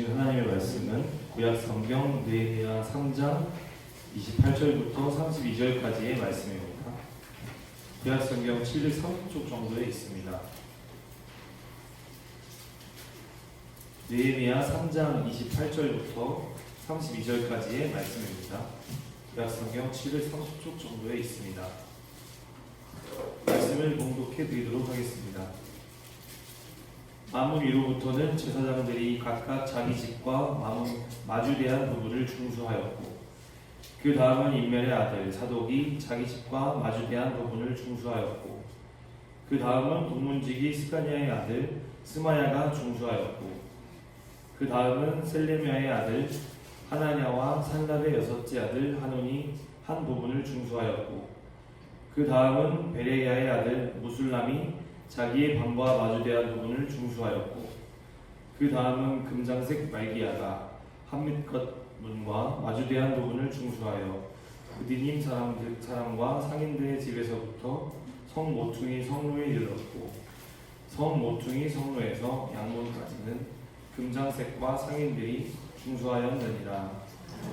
주신 하나님의 말씀은 구약 성경 느헤미야 3장 28절부터 32절까지의 말씀입니다. 구약 성경 730쪽 정도에 있습니다. 느헤미야 3장 28절부터 32절까지의 말씀입니다. 구약 성경 730쪽 정도에 있습니다. 말씀을 봉독해 드리도록 하겠습니다. 마문 위로부터는 제사장들이 각각 자기 집과 마주대한 부부를 중수하였고, 그 다음은 인멜의 아들 사독이 자기 집과 마주대한 부분을 중수하였고, 그 다음은 동문지기 스가냐의 아들 스마야가 중수하였고, 그 다음은 셀레미야의 아들 하나냐와 산랍의 여섯째 아들 하논이 한 부분을 중수하였고, 그 다음은 베레야의 아들 무술람이 자기의 방과 마주대한 부분을 중수하였고, 그 다음은 금장색 말기야가 한밑겉 문과 마주대한 부분을 중수하여 그디님 사람과 상인들의 집에서부터 성 모퉁이 성로에 이르렀고, 성 모퉁이 성로에서 양문까지는 금장색과 상인들이 중수하였느니라.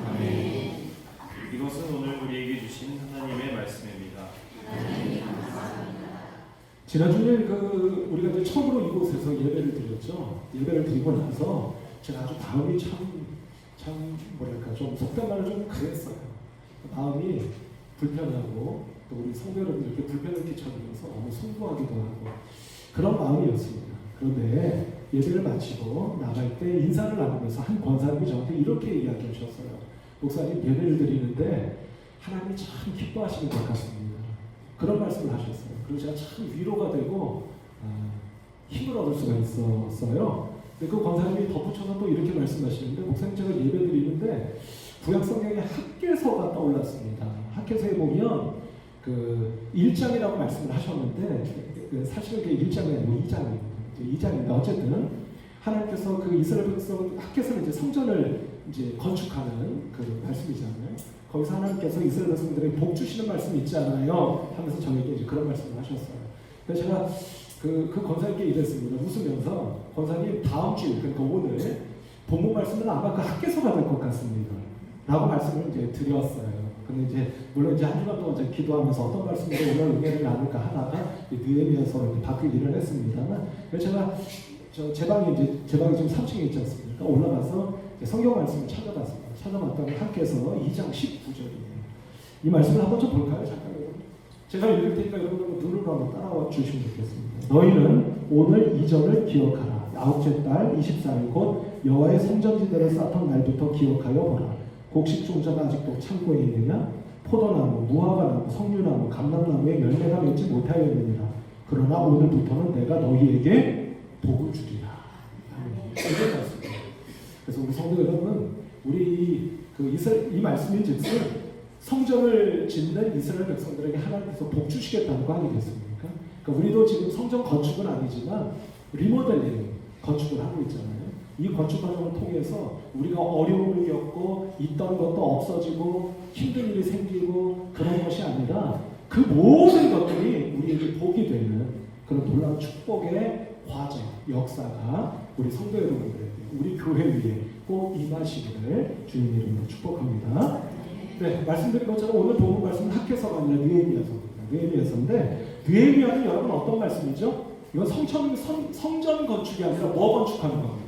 아멘. 이것은 오늘 우리에게 주신 하나님의 말씀입니다. 지난주에 우리가 이제 처음으로 이곳에서 예배를 드렸죠. 예배를 드리고 나서 제가 아주 마음이 참 뭐랄까 좀 속된 말을 좀 그랬어요. 마음이 불편하고 또 우리 성도 여러분들께 불편을 끼쳐드려서 너무 송구하기도 하고 그런 마음이었습니다. 그런데 예배를 마치고 나갈 때 인사를 나누면서 한 권사님이 저한테 이렇게 이야기하셨어요. 목사님, 예배를 드리는데 하나님이 참 기뻐하시는 것 같습니다. 그런 말씀을 하셨어요. 그리고 제가 참 위로가 되고 힘을 얻을 수가 있었어요. 근데 그 권사님이 덧붙여서 또 이렇게 말씀하시는데, 목사님, 제가 예배 드리는데 구약 성경에 학개서가 떠올랐습니다. 학개서에 보면 그 1장이라고 말씀을 하셨는데 사실은 그게 1장이 아니고 2장입니다. 어쨌든 하나님께서 그 이스라엘 백성 학개서는 이제 성전을 이제 건축하는 그 말씀이잖아요. 거기서 하나님께서 이스라엘 백성들에게 복 주시는 말씀이 있잖아요 하면서 저에게 이제 그런 말씀을 하셨어요. 그래서 제가 그 권사님께 이랬습니다. 웃으면서, 권사님, 다음 주, 그러니까 오늘 본문 말씀은 아마 그 학개서가 될 것 같습니다 라고 말씀을 이제 드렸어요. 근데 이제 물론 이제 한 주간 동안 이제 기도하면서 어떤 말씀으로 오늘 은혜를 나눌까 하다가 느헤미야서로 바뀌기는 했습니다만, 제가 제 방이 지금 3층에 있지 않습니까? 올라가서 성경 말씀을 찾아봤습니다. 찾아봤더니 학개서 2장 19절이에요. 이 말씀을 한번 좀 볼까요? 잠깐 여러분. 제가 읽을 테니까 여러분은 눈으로 한번 따라와 주시면 좋겠습니다. 너희는 오늘 이 절을 기억하라. 아홉째 달 24일 곧 여호와의 성전지대를 쌓던 날부터 기억하여 보라. 곡식 종자가 아직도 창고에 있느냐? 포도나무, 무화과나무, 석류나무, 감람나무에 열매가 맺지 못하였느니라. 그러나 오늘부터는 내가 너희에게 복을 주리라. 이게 맞습니다. 그래서 우리 성도 여러분, 우리 이 말씀인즉슨 성전을 짓는 이스라엘 백성들에게 하나님께서 복 주시겠다는 거 아니겠습니까? 그러니까 우리도 지금 성전 건축은 아니지만 리모델링 건축을 하고 있잖아요. 이 건축 과정을 통해서 우리가 어려움을 겪고 있던 것도 없어지고 힘든 일이 생기고 그런 것이 아니라 그 모든 것들이 우리에게 복이 되는 그런 놀라운 축복의 과정, 역사가 우리 성도 여러분들에게, 우리 교회 위에 꼭 임하시기를 주님 이름으로 축복합니다. 네, 말씀드린 것처럼 오늘 본문 말씀은 학개서가 아니라 느헤미야서입니다. 느헤미야서인데, 느헤미야는 여러분 어떤 말씀이죠? 이건 성전 건축이 아니라 뭐 건축하는 겁니까?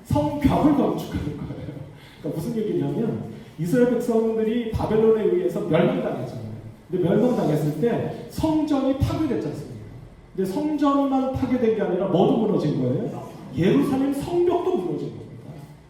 성벽을 건축하는 거예요. 그러니까 무슨 얘기냐면, 이스라엘 백성들이 바벨론에 의해서 멸망당했잖아요. 근데 멸망당했을 때 성전이 파괴됐지 않습니까? 근데 성전만 파괴된 게 아니라 뭐도 무너진 거예요? 예루살렘 성벽도 무너진 겁니다.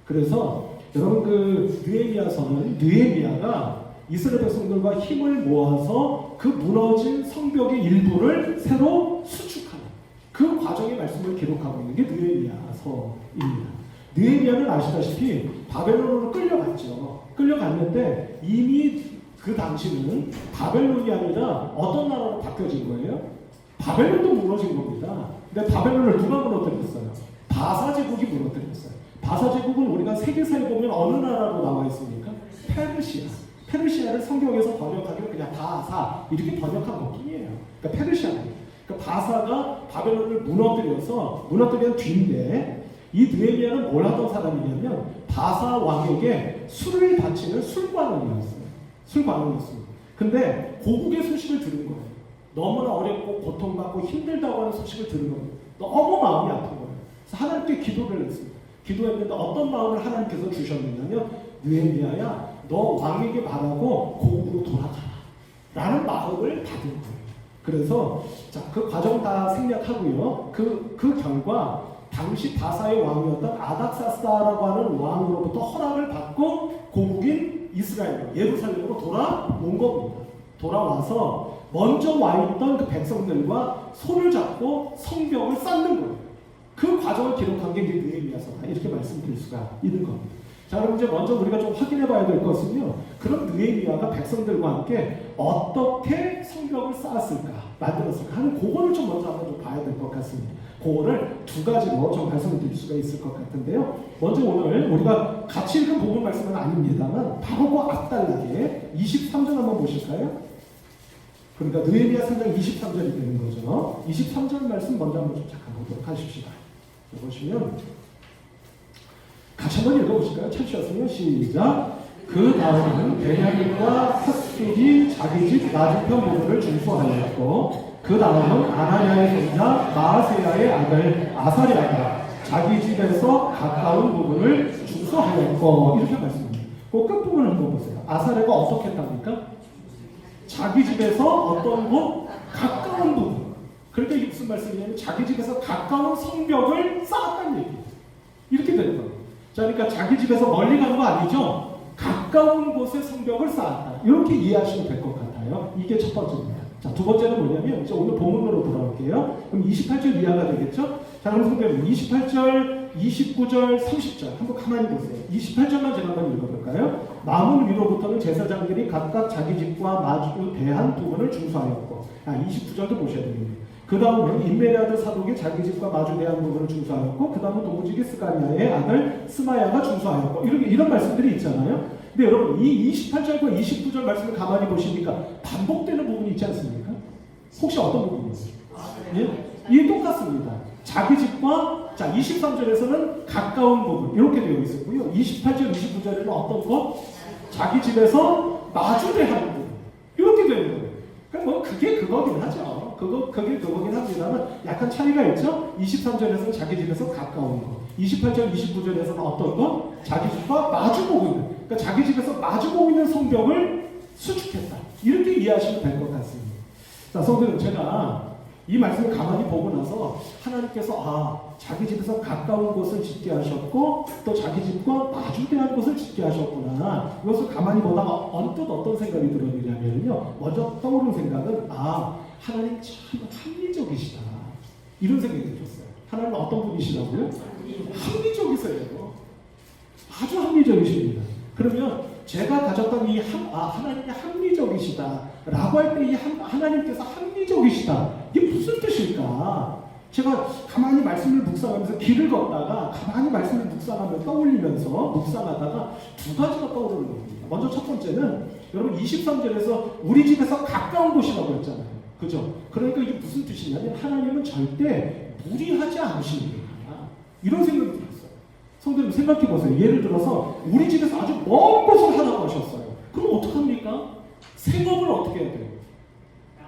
그래서 여러분, 그 느헤미야서는 느헤미야가 이스라엘 백성들과 힘을 모아서 그 무너진 성벽의 일부를 새로 수축하는 그 과정의 말씀을 기록하고 있는 게 느헤미야서입니다. 느헤미야는 아시다시피 바벨론으로 끌려갔죠. 끌려갔는데 이미 그 당시는 바벨론이 아니라 어떤 나라로 바뀌어진 거예요? 바벨론도 무너진 겁니다. 근데 바벨론을 누가 무너뜨렸어요? 바사 제국이 무너뜨렸어요. 바사 제국은 우리가 세계사에 보면 어느 나라로 나와 있습니까? 페르시아. 페르시아를 성경에서 번역하기로 그냥 바사 이렇게 번역한 것뿐이에요. 그러니까 페르시아입니다. 그러니까 바사가 바벨론을 무너뜨려서 무너뜨린 뒤인데 이 느헤미야는 뭘 하던 사람이냐면 바사 왕에게 술을 바치는 술관원이었어요. 술관원이었습니다. 근데 고국의 소식을 들은 거예요. 너무나 어렵고 고통받고 힘들다고 하는 소식을 들은 거예요. 너무 마음이 아픈 거예요. 그래서 하나님께 기도를 했습니다. 기도했는데 어떤 마음을 하나님께서 주셨느냐면 느헤미야야 너 왕에게 말하고 고국으로 돌아가라 라는 마음을 받은 거예요. 그래서 자, 그 과정 다 생략하고요. 그 결과 당시 바사의 왕이었던 아닥사스다라고 하는 왕으로부터 허락을 받고 고국인 이스라엘 예루살렘으로 돌아온 겁니다. 돌아와서 먼저 와 있던 그 백성들과 손을 잡고 성벽을 쌓는 거예요. 그 과정을 기록한 게 이제 느헤미야서다 이렇게 말씀드릴 수가 있는 겁니다. 자, 그럼 이제 먼저 우리가 좀 확인해 봐야 될 것은요. 그럼 느헤미야가 백성들과 함께 어떻게 성벽을 쌓았을까, 만들었을까 하는 그거를 좀 먼저 한번 좀 봐야 될 것 같습니다. 그거를 두 가지로 좀 말씀드릴 수가 있을 것 같은데요. 먼저 오늘 우리가 같이 읽은 본문 말씀은 아닙니다만 바로 그 앞달나게 23절 한번 보실까요? 그러니까 느헤미야 3장 23절이 되는 거죠. 23절 말씀 먼저 한번 좀 잠깐 보도록 하십시다. 보시면 같이 한번 읽어보실까요? 찾으셨으면 시작. 그 다음은 베냐민과 핫술이 자기 집 맞은편 부분을 중수하였고 그 다음은 아나냐의 손자 마아세야의 아들 아사랴가 자기 집에서 가까운 부분을 중수하였고 이렇게 말씀합니다. 그 끝부분을 한번 보세요. 아사랴가 어떻게 했답니까? 자기 집에서 어떤 곳? 가까운 부분. 그러니까 이게 무슨 말씀이냐면 자기 집에서 가까운 성벽을 쌓았다는 얘기예요. 이렇게 되는 거예요. 자, 그러니까 자기 집에서 멀리 간 거 아니죠? 가까운 곳에 성벽을 쌓았다. 이렇게 이해하시면 될 것 같아요. 이게 첫 번째입니다. 자, 두 번째는 뭐냐면 이제 오늘 본문으로 돌아올게요. 그럼 28절 이하가 되겠죠? 자, 그럼 성경은 28절, 29절, 30절 한번 가만히 보세요. 28절만 제가 한번 읽어볼까요? 마문 위로부터는 제사장들이 각각 자기 집과 마주대한 부분을 중수하였고 29절도 보셔야 됩니다. 그 다음은 임메리아드 사독이 자기 집과 마주대한 부분을 중수하였고 그 다음은 도무지기 스가리아의 아들 스마야가 중수하였고 이런 말씀들이 있잖아요. 근데 여러분 이 28절과 29절 말씀을 가만히 보시니까 반복되는 부분이 있지 않습니까? 혹시 어떤 부분이에요? 예? 이게 똑같습니다. 자기 집과 자 23절에서는 가까운 부분 이렇게 되어 있었고요. 28절, 29절에는 어떤 것? 자기 집에서 마주대하는 부분 이렇게 되는 거예요. 그러니까 뭐 그게 그거긴 하죠. 그게 그거긴 합니다만 약간 차이가 있죠. 23절에서는 자기 집에서 가까운 거, 28절, 29절에서는 어떤 거? 자기 집과 마주보고 있는. 그러니까 자기 집에서 마주보고 있는 성벽을 수축했다. 이렇게 이해하시면 될 것 같습니다. 자, 성도님 제가 이 말씀을 가만히 보고 나서 하나님께서 자기 집에서 가까운 곳을 짓게 하셨고 또 자기 집과 마주대한 곳을 짓게 하셨구나. 이것을 가만히 보다가 언뜻 어떤 생각이 들었느냐면요. 먼저 떠오른 생각은 하나님 참 합리적이시다. 이런 생각이 들었어요. 하나님은 어떤 분이시라고요? 합리적이세요. 아주 합리적이십니다. 그러면 제가 가졌던 이 하나님이 합리적이시다라고 할 때 이 하나님께서 합리적이시다 이게 무슨 뜻일까? 제가 가만히 말씀을 묵상하면서 길을 걷다가 가만히 말씀을 묵상하다가 두 가지가 떠오르는 겁니다. 먼저 첫 번째는 여러분 23절에서 우리 집에서 가까운 곳이라고 했잖아요. 그죠? 그러니까 이게 무슨 뜻이냐면 하나님은 절대 무리하지 않으시는구나 이런 생각이 들었어요. 성도님 생각해 보세요. 예를 들어서 우리 집에서 아주 먼 곳을 하라고 하셨어요. 그럼 어떡합니까? 생업을 어떻게 해야 돼요?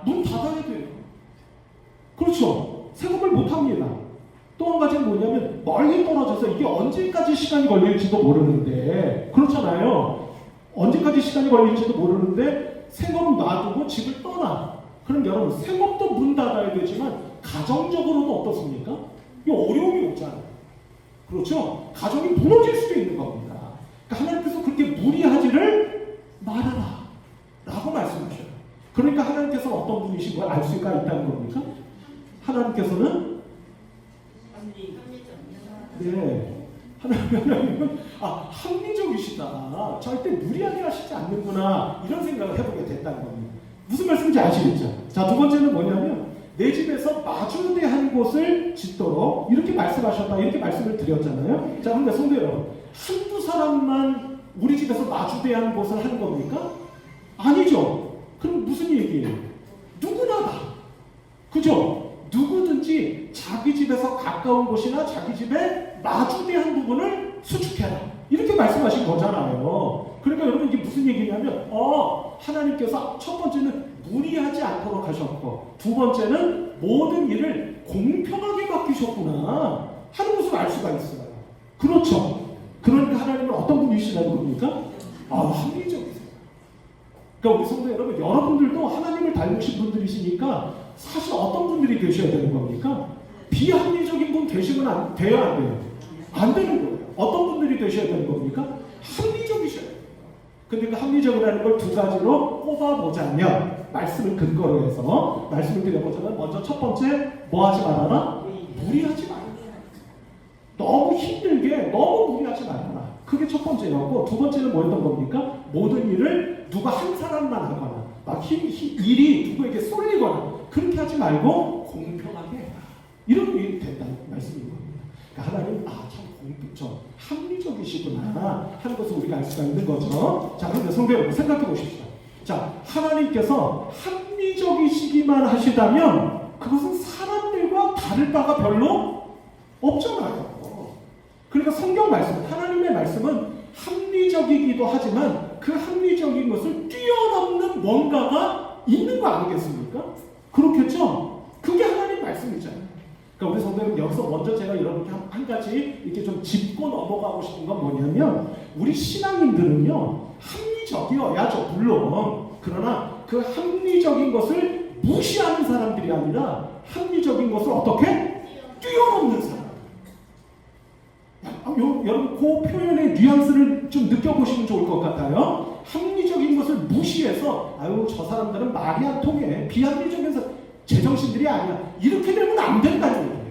문 닫아야 돼요. 그렇죠? 생업을 못합니다. 또 한 가지는 뭐냐면 멀리 떨어져서 이게 언제까지 시간이 걸릴지도 모르는데 그렇잖아요. 언제까지 시간이 걸릴지도 모르는데 생업 놔두고 집을 떠나. 그럼 여러분 생업도 문 닫아야 되지만 가정적으로도 어떻습니까? 이 어려움이 오잖아요. 그렇죠? 가정이 무너질 수도 있는 겁니다. 그러니까 하나님께서 그렇게 무리하지를 말아라 라고 말씀하셔요. 그러니까 하나님께서는 어떤 분이신 걸 알 수가 있다는 겁니까? 하나님께서는 하나님은 합리적이시다. 절대 무리하게 하시지 않는구나 이런 생각을 해보게 됐다는 겁니다. 무슨 말씀인지 아시겠죠? 자, 두 번째는 뭐냐면 내 집에서 마주대한 곳을 짓도록 이렇게 말씀하셨다 이렇게 말씀을 드렸잖아요. 자, 그런데 성도 여러분 한두 사람만 우리 집에서 마주대한 곳을 하는 겁니까? 아니죠. 그럼 무슨 얘기예요? 누구나 다 그죠? 누구든지 자기 집 집에서 가까운 곳이나 자기 집에 마주대한 부분을 수축해라. 이렇게 말씀하신 거잖아요. 그러니까 여러분 이게 무슨 얘기냐면 하나님께서 첫 번째는 무리하지 않도록 하셨고 두 번째는 모든 일을 공평하게 맡기셨구나 하는 것을 알 수가 있어요. 그렇죠. 그러니까 하나님은 어떤 분이시라는 겁니까? 합리적이세요. 그러니까 우리 성도 여러분, 여러분들도 하나님을 닮으신 분들이시니까 사실 어떤 분들이 되셔야 되는 겁니까? 비합리적인 분 되시면 돼요, 안 돼요? 안 되는 거예요. 어떤 분들이 되셔야 되는 겁니까? 합리적이셔야 돼요. 근데 그 합리적이라는 걸 두 가지로 꼽아보자면, 말씀을 근거로 해서 말씀을 드려보자면, 먼저 첫 번째 뭐 하지 말아라? 무리하지 말아라. 너무 힘들게 너무 무리하지 말아라. 그게 첫 번째였고, 두 번째는 뭐였던 겁니까? 모든 일을 누가 한 사람만 하거나 막 일이 누구에게 쏠리거나 그렇게 하지 말고 공평하게 해라. 이런 일이 된다는 말씀인 겁니다. 그러니까 하나님 참 합리적이시구나 하는 것을 우리가 알 수가 있는 거죠. 자, 그런데 성도 여러분 생각해 보십시오. 자, 하나님께서 합리적이시기만 하시다면 그것은 사람들과 다를 바가 별로 없잖아요. 그러니까 성경 말씀, 하나님의 말씀은 합리적이기도 하지만 그 합리적인 것을 뛰어넘는 뭔가가 있는 거 아니겠습니까? 그렇겠죠? 그게 하나님 말씀이잖아요. 그러니까 우리 성도님 여기서 먼저 제가 여러분께 한 가지 이렇게 좀 짚고 넘어가고 싶은 건 뭐냐면 우리 신앙인들은요 합리적이어야죠 물론. 그러나 그 합리적인 것을 무시하는 사람들이 아니라 합리적인 것을 어떻게? 뛰어넘는 사람. 여러분 그 표현의 뉘앙스를 좀 느껴보시면 좋을 것 같아요. 합리적인 것을 무시해서 저 사람들은 말이 안 통해 비합리적인 제정신들이 아니야 이렇게 되면 안 된다는 거예요.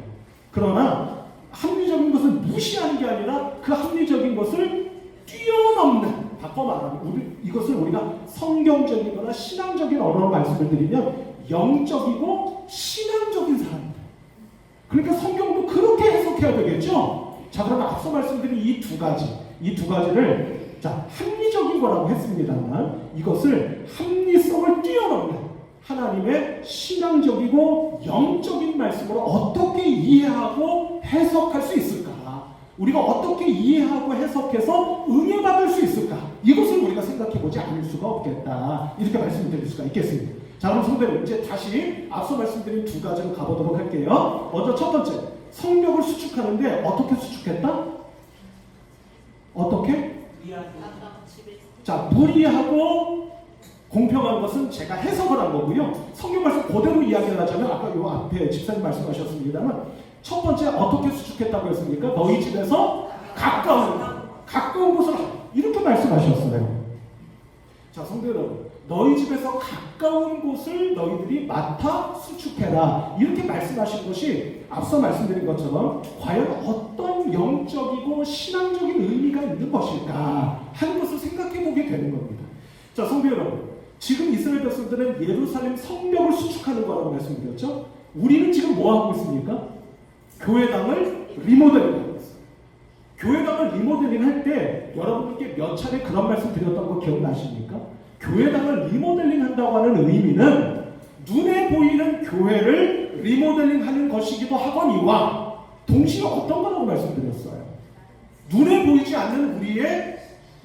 그러나 합리적인 것을 무시하는 게 아니라 그 합리적인 것을 뛰어넘는, 바꿔 말하면 이것을 우리가 성경적이거나 신앙적인 언어로 말씀을 드리면 영적이고 신앙적인 사람들. 그러니까 성경도 그렇게 해석해야 되겠죠. 자, 그러면 앞서 말씀드린 이 두 가지를 합리적인 거라고 했습니다만 이것을 합리성을 뛰어넘는 하나님의 신앙적이고 영적인 말씀으로 어떻게 이해하고 해석할 수 있을까? 우리가 어떻게 이해하고 해석해서 응해받을 수 있을까? 이것을 우리가 생각해보지 않을 수가 없겠다. 이렇게 말씀드릴 수가 있겠습니다. 자, 그럼 성도님 이제 다시 앞서 말씀드린 두 가지로 가보도록 할게요. 먼저 첫 번째, 성벽을 수축하는데 어떻게 수축했다? 어떻게? 자, 무리하고 공평한 것은 제가 해석을 한 거고요. 성경 말씀 그대로 이야기를 하자면 아까 요 앞에 집사님 말씀하셨습니다만 첫 번째 어떻게 수축했다고 했습니까? 너희 집에서 가까운 곳을 이렇게 말씀하셨어요. 자, 성도 여러분, 너희 집에서 가까운 곳을 너희들이 맡아 수축해라 이렇게 말씀하신 것이 앞서 말씀드린 것처럼 과연 어떤 영적이고 신앙적인 의미가 있는 것일까 하는 것을 생각해 보게 되는 겁니다. 자, 성도 여러분, 지금 이스라엘 백성들은 예루살렘 성벽을 수축하는 거라고 말씀드렸죠. 우리는 지금 뭐 하고 있습니까? 교회당을 리모델링하고 있어요. 교회당을 리모델링 할 때 여러분께 몇 차례 그런 말씀 드렸던 거 기억나십니까? 교회당을 리모델링 한다고 하는 의미는 눈에 보이는 교회를 리모델링 하는 것이기도 하거니와 동시에 어떤 거라고 말씀드렸어요? 눈에 보이지 않는 우리의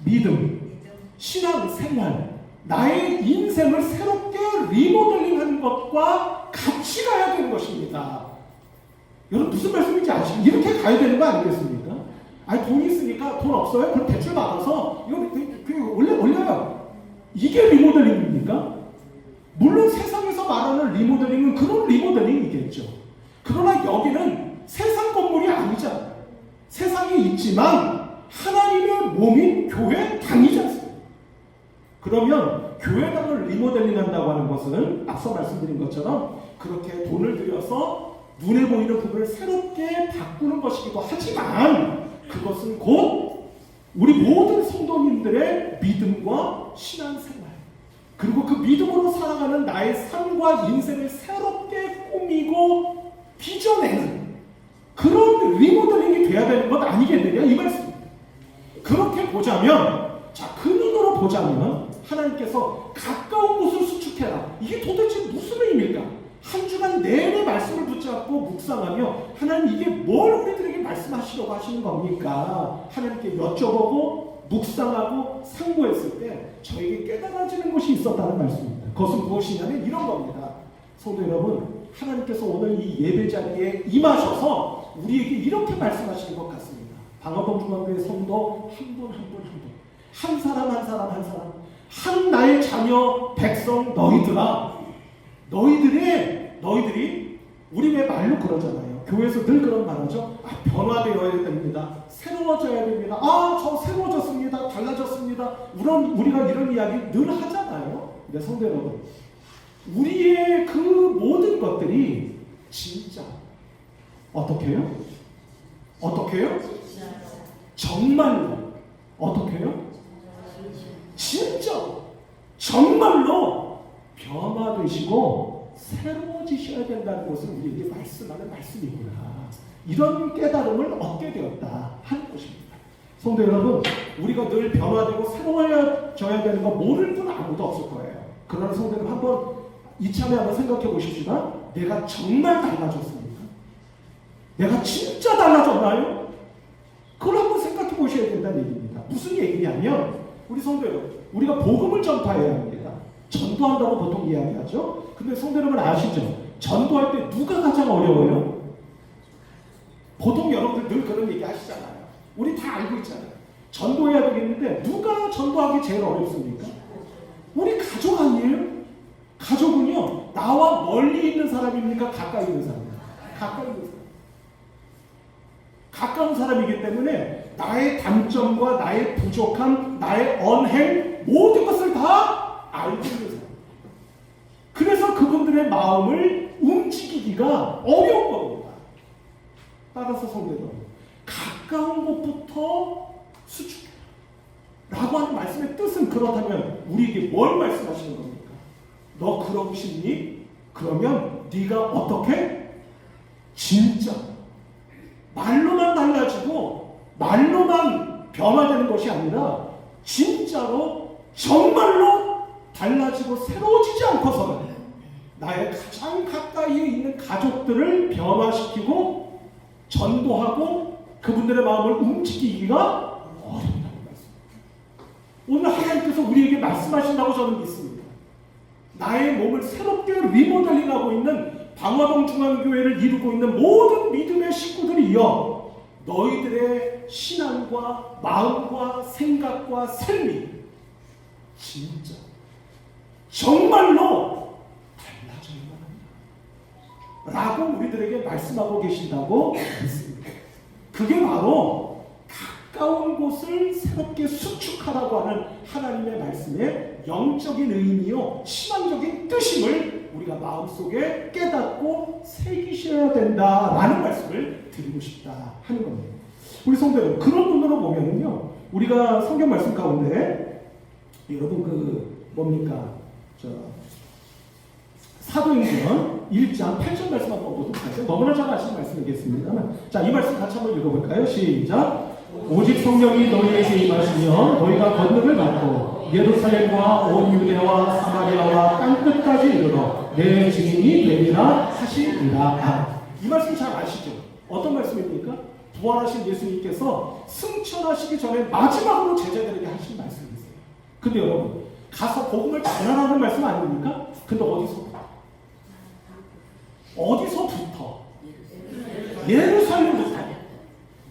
믿음, 신앙 생활, 나의 인생을 새롭게 리모델링하는 것과 같이 가야 되는 것입니다. 여러분 무슨 말씀인지 아시죠? 이렇게 가야 되는 거 아니겠습니까? 돈 있으니까 돈 없어요? 그럼 대출 받아서 이거 올려요. 이게 리모델링입니까? 물론 세상에서 말하는 리모델링은 그런 리모델링이겠죠. 그러나 여기는 세상 건물이 아니잖아요. 세상에 있지만 하나님의 몸인 교회 당이지 않습니까? 그러면 교회당을 리모델링 한다고 하는 것은 앞서 말씀드린 것처럼 그렇게 돈을 들여서 눈에 보이는 부분을 새롭게 바꾸는 것이기도 하지만 그것은 곧 우리 모든 성도님들의 믿음과 신앙생활 그리고 그 믿음으로 살아가는 나의 삶과 인생을 새롭게 꾸미고 빚어내는 그런 리모델링이 돼야 되는 것 아니겠느냐 이 말씀입니다. 그렇게 보자면 그 눈으로 보자면 하나님께서 가까운 곳을 수축해라. 이게 도대체 무슨 의미일까? 한 주간 내내 말씀을 붙잡고 붙잡고 묵상하며 하나님 이게 뭘 우리들에게 말씀하시려고 하시는 겁니까? 하나님께 여쭤보고 묵상하고 상고했을 때 저에게 깨달아지는 것이 있었다는 말씀입니다. 그것은 무엇이냐면 이런 겁니다. 성도 여러분, 하나님께서 오늘 이 예배 자리에 임하셔서 우리에게 이렇게 말씀하시는 것 같습니다. 방화동 중앙교회 성도 한 분 한 분 한 분, 한 사람 한 사람 한 사람, 한 나의 자녀 백성 너희들아, 너희들이 우리 왜 말로 그러잖아요. 교회에서 늘 그런 말하죠. 변화되어야 됩니다. 새로워져야 됩니다. 저 새로워졌습니다. 달라졌습니다. 우리가 이런 이야기 늘 하잖아요. 근데 성도 여러분, 우리의 그 모든 것들이 진짜 어떻게 해요? 정말로 어떻게 해요? 진짜 정말로 변화되시고 새로워지셔야 된다는 것을 우리에게 말씀하는 말씀이구나. 이런 깨달음을 얻게 되었다 하는 것입니다. 성도 여러분, 우리가 늘 변화되고 새로워져야 되는 거 모를 분 아무도 없을 거예요. 그러나 성도 여러분, 한번 이참에 한번 생각해 보십시다. 내가 정말 달라졌습니까? 내가 진짜 달라졌나요? 그걸 한번 생각해 보셔야 된다는 얘기입니다. 무슨 얘기냐면, 우리 성도 여러분, 우리가 복음을 전파해야 합니다. 전도한다고 보통 이야기하죠. 근데 성도 여러분 아시죠? 전도할 때 누가 가장 어려워요? 보통 여러분들 늘 그런 얘기 하시잖아요. 우리 다 알고 있잖아요. 전도해야 되겠는데 누가 전도하기 제일 어렵습니까? 우리 가족 아니에요? 가족은요, 나와 멀리 있는 사람입니까? 가까이 있는 사람입니까? 가까이 있는 사람. 가까운 사람이기 때문에 나의 단점과 나의 부족함, 나의 언행, 모든 것을 다 알고 있는 사람. 그래서 그분들의 마음을 움직이기가 어려운 겁니다. 따라서 성도 여러분, 가까운 곳부터 수축해라 라고 하는 말씀의 뜻은 그렇다면 우리에게 뭘 말씀하시는 겁니까? 너 그러고 싶니? 그러면 네가 어떻게? 진짜 말로만 달라지고 말로만 변화되는 것이 아니라 진짜로 정말로 달라지고 새로워지지 않고서는 나의 가장 가까이에 있는 가족들을 변화시키고 전도하고 그분들의 마음을 움직이기가 어렵다는 말씀. 오늘 하나님께서 우리에게 말씀하신다고 저는 믿습니다. 나의 몸을 새롭게 리모델링하고 있는 방화동 중앙교회를 이루고 있는 모든 믿음의 식구들이여, 너희들의 신앙과 마음과 생각과 삶이 진짜 정말로 달라져야 합니다 라고 우리들에게 말씀하고 계신다고 믿습니다. 그게 바로 가까운 곳을 새롭게 수축하라고 하는 하나님의 말씀의 영적인 의미요, 신앙적인 뜻임을 우리가 마음속에 깨닫고 새기셔야 된다라는 말씀을 드리고 싶다 하는 겁니다. 우리 성도 여러분, 그런 눈으로 보면은요, 우리가 성경 말씀 가운데 여러분 뭡니까? 사도행전 1장 8절 말씀 한번 보도록 하죠. 너무나 잘 아시는 말씀이겠습니다만, 자, 이 말씀 같이 한번 읽어볼까요? 시작. 오직 성령이 너희에게 임하시며 너희가 권능을 받고 예루살렘과 온 유대와 사마리아와 땅끝까지 이르러 내 증인이 되리라 하시니라. 이 말씀 잘 아시죠? 어떤 말씀입니까? 부활하신 예수님께서 승천하시기 전에 마지막으로 제자들에게 하신 말씀이세요. 근데 여러분, 가서 복음을 전하라는 말씀 아닙니까? 근데 어디서부터? 예루살렘부터.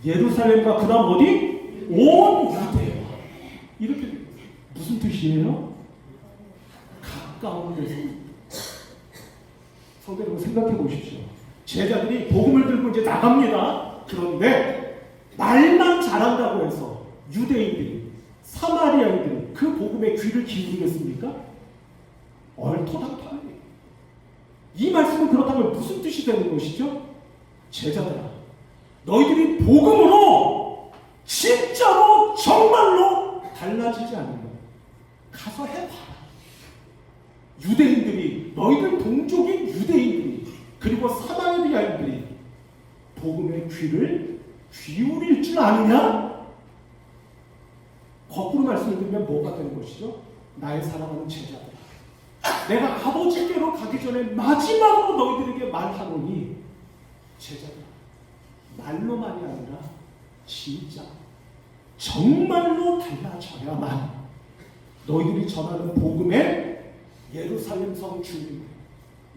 예루살렘과 그 다음 어디? 온 유대. 이렇게 무슨 뜻이에요? 가까운 데서. 성도 여러분, 생각해 보십시오. 제자들이 복음을 들고 이제 나갑니다. 그런데 말만 잘한다고 해서 유대인들이, 사마리아인들이 그 복음에 귀를 기울이겠습니까? 얼토당토하네. 이 말씀은 그렇다면 무슨 뜻이 되는 것이죠? 제자들아, 너희들이 복음으로 진짜로 정말로 달라지지 않으면 가서 해봐라. 유대인들이, 너희들 동족인 유대인들이 그리고 사마리아인들이 복음의 귀를 기울일 줄 아느냐? 거꾸로 말씀을 드리면 뭐가 되는 것이죠? 나의 사랑하는 제자들아, 내가 아버지께로 가기 전에 마지막으로 너희들에게 말하노니 제자들 말로만이 아니라 진짜 정말로 달라져야만 너희들이 전하는 복음의 예루살렘 성 주민,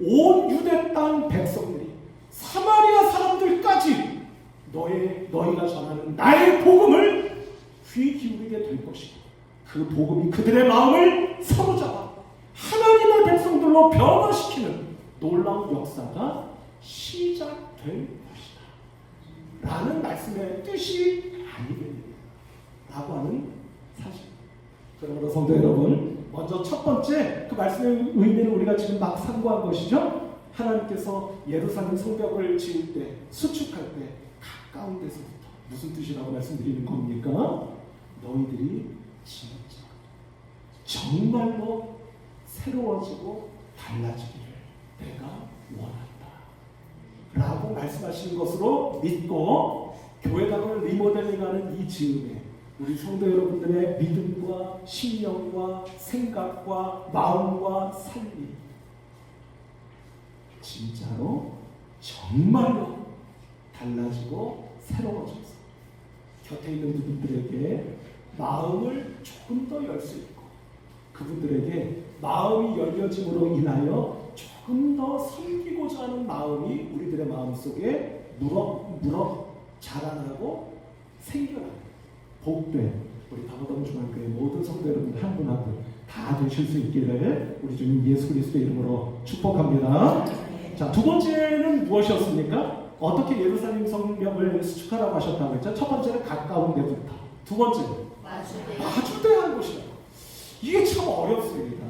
온 유대 땅 백성들이, 사마리아 사람들까지 너희가 전하는 나의 복음을 귀 기울이게 될 것이고, 그 복음이 그들의 마음을 사로잡아 하나님의 백성들로 변화시키는 놀라운 역사가 시작될 것이다 라는 말씀의 뜻이 아니겠느냐 라고 하는 사실. 그러므로 성도 여러분, 먼저 첫 번째 그 말씀의 의미를 우리가 지금 막 상고한 것이죠. 하나님께서 예루살렘 성벽을 지을 때, 수축할 때 가까운 데서부터 무슨 뜻이라고 말씀드리는 겁니까? 너희들이 진짜 정말로 새로워지고 달라지기를 내가 원한다 라고 말씀하시는 것으로 믿고, 교회당을 리모델링하는 이 즈음에 우리 성도 여러분들의 믿음과 신령과 생각과 마음과 삶이 진짜로 정말로 달라지고 새로워져서 곁에 있는 분들에게 마음을 조금 더 열 수 있고, 그분들에게 마음이 열려짐으로 인하여 조금 더 섬기고자 하는 마음이 우리들의 마음속에 무럭무럭 자라나고 생겨나는 복된 우리 다모다문 중앙교회 모든 성도 여러분 한 분 한 분 다 되실 수 있기를 우리 주님 예수 그리스도의 이름으로 축복합니다. 자, 두 번째는 무엇이었습니까? 어떻게 예루살렘 성벽을 수축하라고 하셨다고 했죠? 첫 번째는 가까운 데부터, 두 번째는 마주대한 곳이라고. 이게 참 어렵습니다.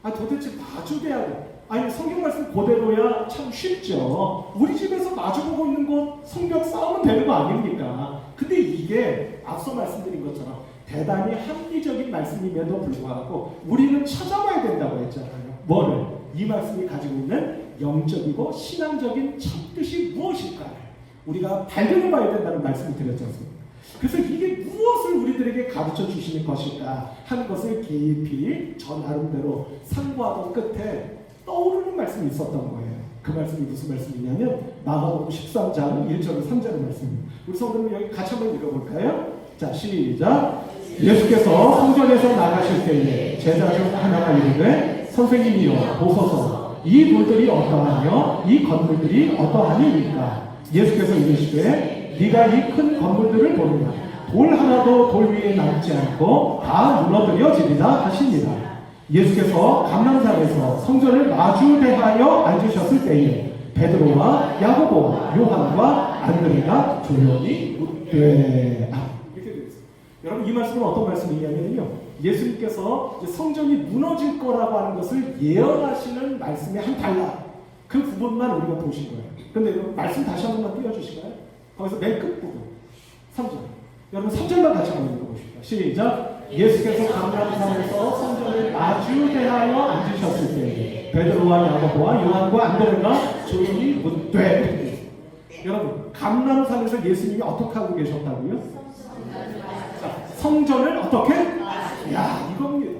도대체 마주대하고, 성경 말씀 그대로야 참 쉽죠. 우리 집에서 마주보고 있는 것 성벽 쌓으면 되는 거 아닙니까? 근데 이게 앞서 말씀드린 것처럼 대단히 합리적인 말씀임에도 불구하고 우리는 찾아봐야 된다고 했잖아요. 뭐를? 이 말씀이 가지고 있는 영적이고 신앙적인 참뜻이 무엇일까를 우리가 발견해 봐야 된다는 말씀을 드렸지 않습니까? 그래서 이게 무엇을 우리들에게 가르쳐 주시는 것일까 하는 것을 깊이 저 나름대로 상고하던 끝에 떠오르는 말씀이 있었던 거예요. 그 말씀이 무슨 말씀이냐면 마가복음 13장 1절로 3절의 말씀입니다. 우리 성도님 여기 같이 한번 읽어볼까요? 자, 시작. 예수께서 성전에서 나가실 때에 제자 중 하나가 이르되 선생님이여 보소서, 이 돌들이 어떠하며 이 건물들이 어떠하니이까? 예수께서 이르시되 네가 이 큰 건물들을 보느냐? 돌 하나도 돌 위에 남지 않고 다 무너뜨려지리라 하시니라. 예수께서 감람산에서 성전을 마주대하여 앉으셨을 때에 베드로와 야고보와 요한과 안드레가 조용히 묻되. 이렇게 되어 있습니다. 여러분, 이 말씀은 어떤 말씀이냐면요, 예수님께서 이제 성전이 무너질 거라고 하는 것을 예언하시는 말씀의 한 단락, 그 부분만 우리가 보신 거예요. 근데 말씀 다시 한 번만 띄워주실까요? 거기서 맨 끝부분 3절, 여러분 3절만 같이 한번 읽어보십시오. 시작. 예수께서 감람산에서 성전을 마주대하여 앉으셨을 때 베드로와 야고보와 요한과 안드레가 조용히 묻되. 여러분, 감람산에서 예수님이 어떻게 하고 계셨다고요? 자, 성전을 어떻게? 야, 이겁니다.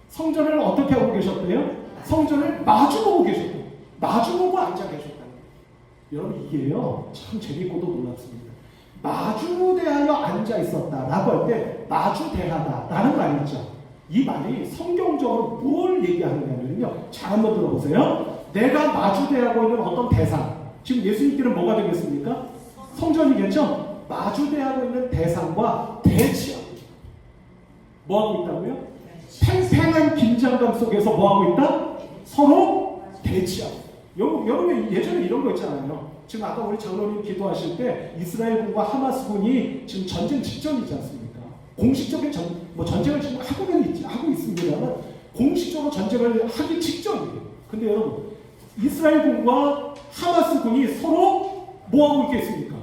성전을 어떻게 하고 계셨대요? 성전을 마주보고 계셨대요. 마주보고 앉아 계셨다는 거예요. 여러분, 이게요 참 재밌고도 놀랍습니다. 마주대하여 앉아 있었다라고 할 때 마주대하다라는 말이 있죠. 이 말이 성경적으로 뭘 얘기하느냐면요, 잘 한번 들어보세요. 내가 마주대하고 있는 어떤 대상, 지금 예수님께는 뭐가 되겠습니까? 성전이겠죠? 마주대하고 있는 대상과 대치하고 있다. 뭐하고 있다고요? 팽팽한 긴장감 속에서 뭐하고 있다? 서로 대치하고. 여러분 예전에 이런 거 있잖아요. 지금 아까 우리 장로님 기도하실 때 이스라엘군과 하마스군이 지금 전쟁 직전이지 않습니까? 공식적인 전쟁을 지금 하고 있습니다만 공식적으로 전쟁을 하기 직전이에요. 근데 여러분, 이스라엘군과 하마스군이 서로 뭐하고 있겠습니까?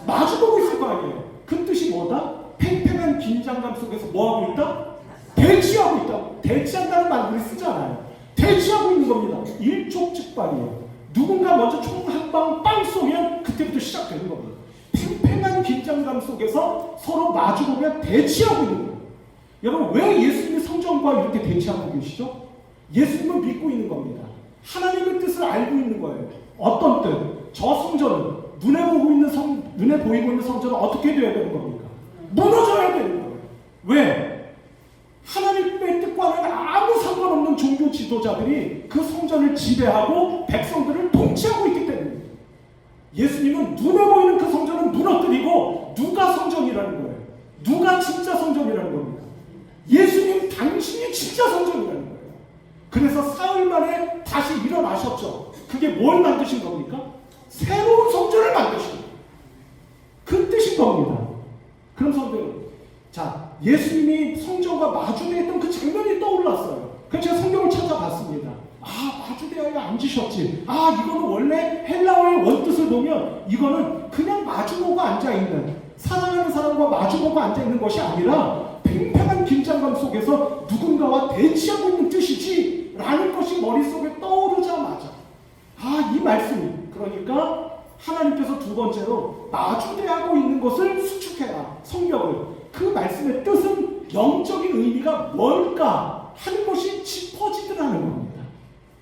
마주보고 있을 거 아니에요. 그 뜻이 뭐다? 팽팽한 긴장감 속에서 뭐하고 있다? 대치하고 있다. 대치한다는 말 우리 쓰잖아요. 대치하고 있는 겁니다. 일촉즉발이에요. 누군가 먼저 총 한 방 빵 쏘면 그때부터 시작되는 겁니다. 팽팽한 긴장감 속에서 서로 마주보며 대치하고 있는 거예요. 여러분, 왜 예수님이 성전과 이렇게 대치하고 계시죠? 예수님을 믿고 있는 겁니다. 하나님의 뜻을 알고 있는 거예요. 어떤 뜻? 저 성전은 보이고 있는 성전은 어떻게 되어야 되는 겁니까? 무너져야 되는 거예요. 왜? 하나님의 뜻과는 아무 상관없는 종교 지도자들이 그 성전을 지배하고 백성들을 통치하고 있기 때문입니다. 예수님은 눈에 보이는 그 성전은 무너뜨리고 누가 성전이라는 거예요? 누가 진짜 성전이라는 겁니다. 예수님 당신이 진짜 성전이라는 거예요. 그래서 사흘 만에 다시 일어나셨죠. 그게 뭘 만드신 겁니까? 새로운 성전을 만드신 거예요. 그 뜻인 겁니다. 그럼 성도 여러분, 자, 예수님이 성전과 마주대했던 그 장면이 떠올랐어요. 그래서 제가 성경을 찾아봤습니다. 아, 마주대하여 앉으셨지. 아, 이거는 원래 헬라어의 원뜻을 보면 이거는 그냥 마주보고 앉아있는, 사랑하는 사람과 마주보고 앉아있는 것이 아니라 팽팽한 긴장감 속에서 누군가와 대치하고 있는 뜻이지 라는 것이 머릿속에 떠오르자마자, 아, 이 말씀이, 그러니까 하나님께서 두 번째로 마주대하고 있는 것을 수축해라, 성경을. 그 말씀의 뜻은 영적인 의미가 뭘까 하는 것이 짚어지더라는 겁니다.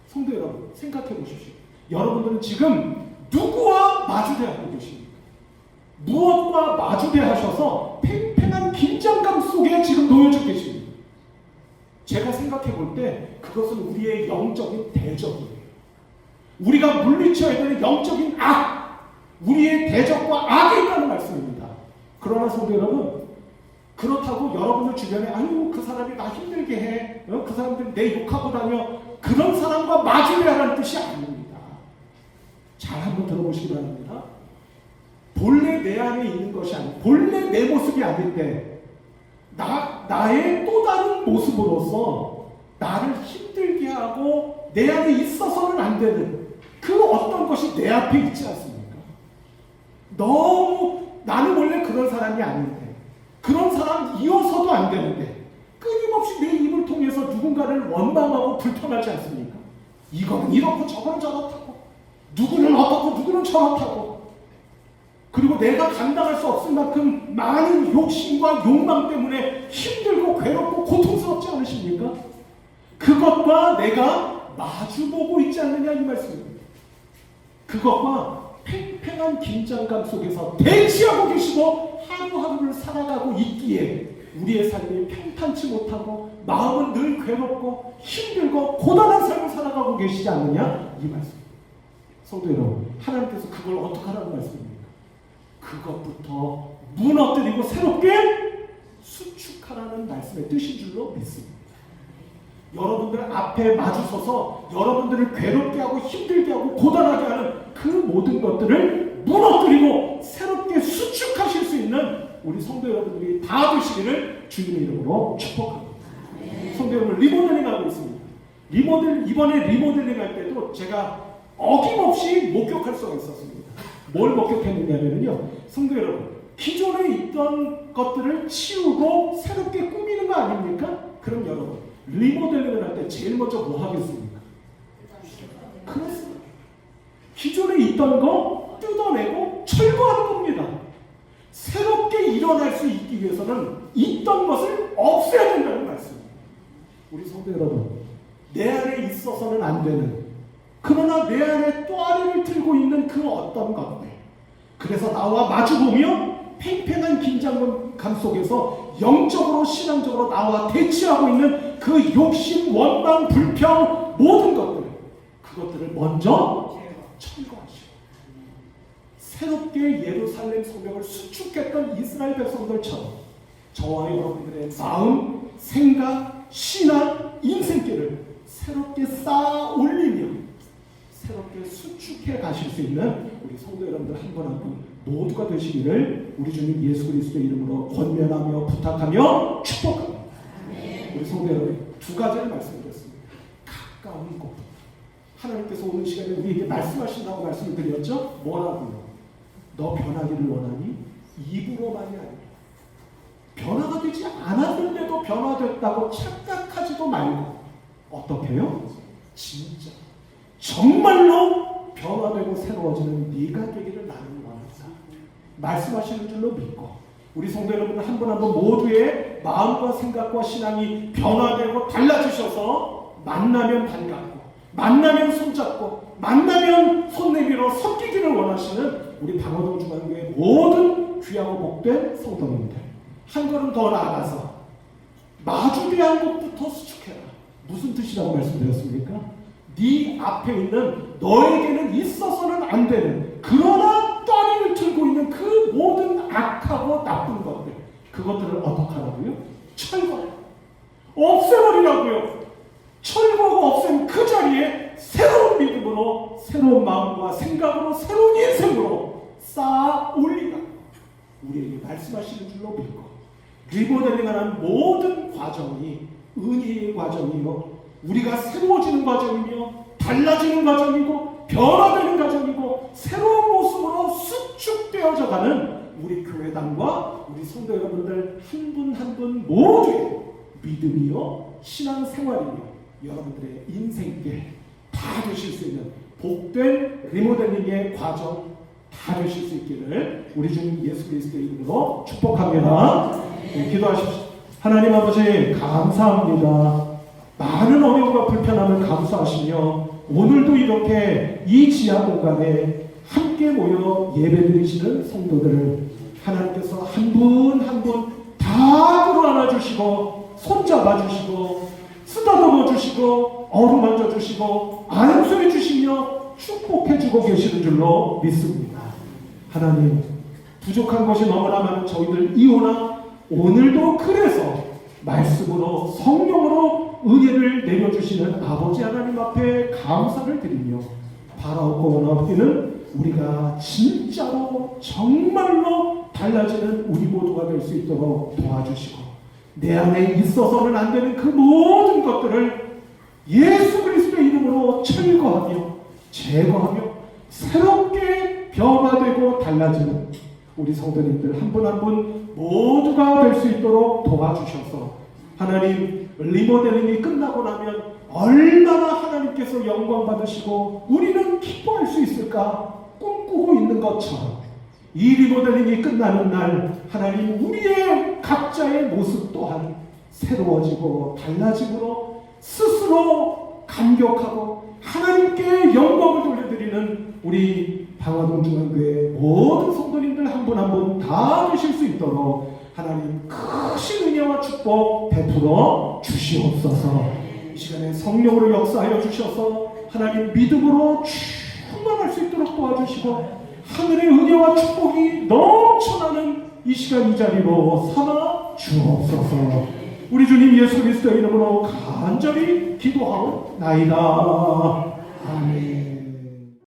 성도 여러분, 생각해 보십시오. 여러분들은 지금 누구와 마주대하고 계십니까? 무엇과 마주대하셔서 팽팽한 긴장감 속에 지금 놓여져 계십니까? 제가 생각해 볼 때 그것은 우리의 영적인 대적이에요. 우리가 물리쳐야 되는 영적인 악, 우리의 대적과 악에 있다는 말씀입니다. 그러나 성도 여러분, 그렇다고 여러분들 주변에 아유 그 사람이 나 힘들게 해, 그 사람들 내 욕하고 다녀, 그런 사람과 마주대하라는 뜻이 아닙니다. 잘 한번 들어보시기 바랍니다. 본래 내 안에 있는 것이 아니고 본래 내 모습이 아닐 때 나의 또 다른 모습으로서 나를 힘들게 하고 내 안에 있어서는 안 되는 그 어떤 것이 내 앞에 있지 않습니까? 너무 나는 원래 그런 사람이 아닌데, 그런 사람이어서도 안 되는데 끊임없이 내 입을 통해서 누군가를 원망하고 불평하지 않습니까? 이거는 이렇고 저건 저렇다고, 누구는 어떻고 누구는 저렇다고, 그리고 내가 감당할 수 없을 만큼 많은 욕심과 욕망 때문에 힘들고 괴롭고 고통스럽지 않으십니까? 그것과 내가 마주보고 있지 않느냐 이 말씀입니다. 그것과 팽팽한 긴장감 속에서 대치하고 계시고 하루하루를 살아가고 있기에 우리의 삶이 평탄치 못하고 마음은 늘 괴롭고 힘들고 고단한 삶을 살아가고 계시지 않느냐 이 말씀. 성도 여러분, 하나님께서 그걸 어떻게 하라는 말씀입니까? 그것부터 무너뜨리고 새롭게 수축하라는 말씀의 뜻인 줄로 믿습니다. 여러분들 앞에 마주서서 여러분들을 괴롭게 하고 힘들게 하고 고단하게 하는 그 모든 것들을 무너뜨리고 새롭게 수축하실 수 있는 우리 성도 여러분들이 다 되시기를 주님의 이름으로 축복합니다. 성도 여러분, 리모델링 하고 있습니다. 이번에 리모델링 할 때도 제가 어김없이 목격할 수가 있었습니다. 뭘 목격했느냐면요, 성도 여러분, 기존에 있던 것들을 치우고 새롭게 꾸미는 거 아닙니까? 그럼 여러분, 리모델링을 할 때 제일 먼저 뭐 하겠습니까? 그렇습니다. 기존에 있던 거 뜯어내고 철거하는 겁니다. 새롭게 일어날 수 있기 위해서는 있던 것을 없애야 된다는 말씀입니다. 우리 성도 여러분, 내 안에 있어서는 안 되는, 그러나 내 안에 또아리를 틀고 있는 그 어떤 것들, 그래서 나와 마주보며 팽팽한 긴장감 속에서 영적으로 신앙적으로 나와 대치하고 있는 그 욕심, 원망, 불평 모든 것들, 그것들을 먼저 철거하시고 새롭게 예루살렘 성벽을 수축했던 이스라엘 백성들처럼 저와 여러분들의 마음, 생각, 신앙, 인생길을 새롭게 쌓아 올리며 새롭게 수축해 가실 수 있는 우리 성도 여러분들 한 분 한 분 모두가 되시기를 우리 주님 예수 그리스도의 이름으로 권면하며 부탁하며 축복합니다. 우리 성도 여러분, 두 가지를 말씀드렸습니다. 가까운 곳. 하나님께서 오는 시간에 우리에게 말씀하신다고 말씀을 드렸죠? 뭐라고요? 너 변하기를 원하니? 입으로만이 아니라 변화가 되지 않았는데도 변화됐다고 착각하지도 말고 어떻게 해요? 진짜 정말로 변화되고 새로워지는 네가 되기를 나는 원한다. 말씀하시는 줄로 믿고 우리 성도 여러분 한 분 한 분 모두의 마음과 생각과 신앙이 변화되고 달라지셔서 만나면 반갑고 만나면 손잡고 만나면 손 내밀어 섞이기를 원하시는 우리 방어동 중앙교회 모든 귀하고 복된 성도님들, 한 걸음 더 나아가서 마주대한 것부터 수축해라. 무슨 뜻이라고 말씀드렸습니까? 네 앞에 있는 너에게는 있어서는 안 되는, 그러나 따위를 틀고 있는 그 모든 악하고 나쁜 것들, 그것들을 어떻게 하라고요? 철거해. 없애버리라고요. 철거하고 없앤 그 자리에 새로운 믿음으로, 새로운 마음과 생각으로, 새로운 인생으로 쌓아 올리라. 우리에게 말씀하시는 줄로 믿고, 리모델링하는 모든 과정이 은혜의 과정이요, 우리가 새로워지는 과정이며 달라지는 과정이고 변화되는 과정이고 새로운 모습으로 수축되어져가는 우리 교회당과 우리 성도 여러분들 한 분 한 분 모두의 믿음이요 신앙생활이요 여러분들의 인생길 다 되실 수 있는 복된 리모델링의 과정 다 되실 수 있기를 우리 주 예수 그리스도의 이름으로 축복합니다. 네, 기도하십시오. 하나님 아버지 감사합니다. 많은 어려움과 불편함을 감수하시며 오늘도 이렇게 이 지하 공간에 함께 모여 예배드리시는 성도들을 하나님께서 한 분 한 분 다 끌어안아 주시고 손잡아 주시고 쓰다듬어 주시고 어루만져 주시고 안수해 주시며 축복해 주고 계시는 줄로 믿습니다. 하나님, 부족한 것이 너무나 많은 저희들 이오나 오늘도 그래서 말씀으로 성령으로 은혜를 내려주시는 아버지 하나님 앞에 감사를 드리며 바라옵고 원하옵기는 우리가 진짜로 정말로 달라지는 우리 모두가 될 수 있도록 도와주시고 내 안에 있어서는 안 되는 그 모든 것들을 예수 그리스도의 이름으로 철거하며 제거하며 새롭게 변화되고 달라지는 우리 성도님들 한 분 한 분 모두가 될 수 있도록 도와주셔서 하나님 리모델링이 끝나고 나면 얼마나 하나님께서 영광 받으시고 우리는 기뻐할 수 있을까 꿈꾸고 있는 것처럼 이 리모델링이 끝나는 날 하나님 우리의 각자의 모습 또한 새로워지고 달라짐으로 스스로 감격하고 하나님께 영광을 돌려드리는 우리 방화동 중앙교회 모든 성도님들 한 분 한 분 다 되실 수 있도록 하나님 크신 은혜와 축복 베풀어 주시옵소서. 이 시간에 성령으로 역사하여 주셔서 하나님 믿음으로 충만할 수 있도록 도와주시고 하늘의 은혜와 축복이 넘쳐나는 이 시간 이 자리로 삼아 주옵소서. 우리 주님 예수 그리스도의 이름으로 간절히 기도하옵나이다. 아멘.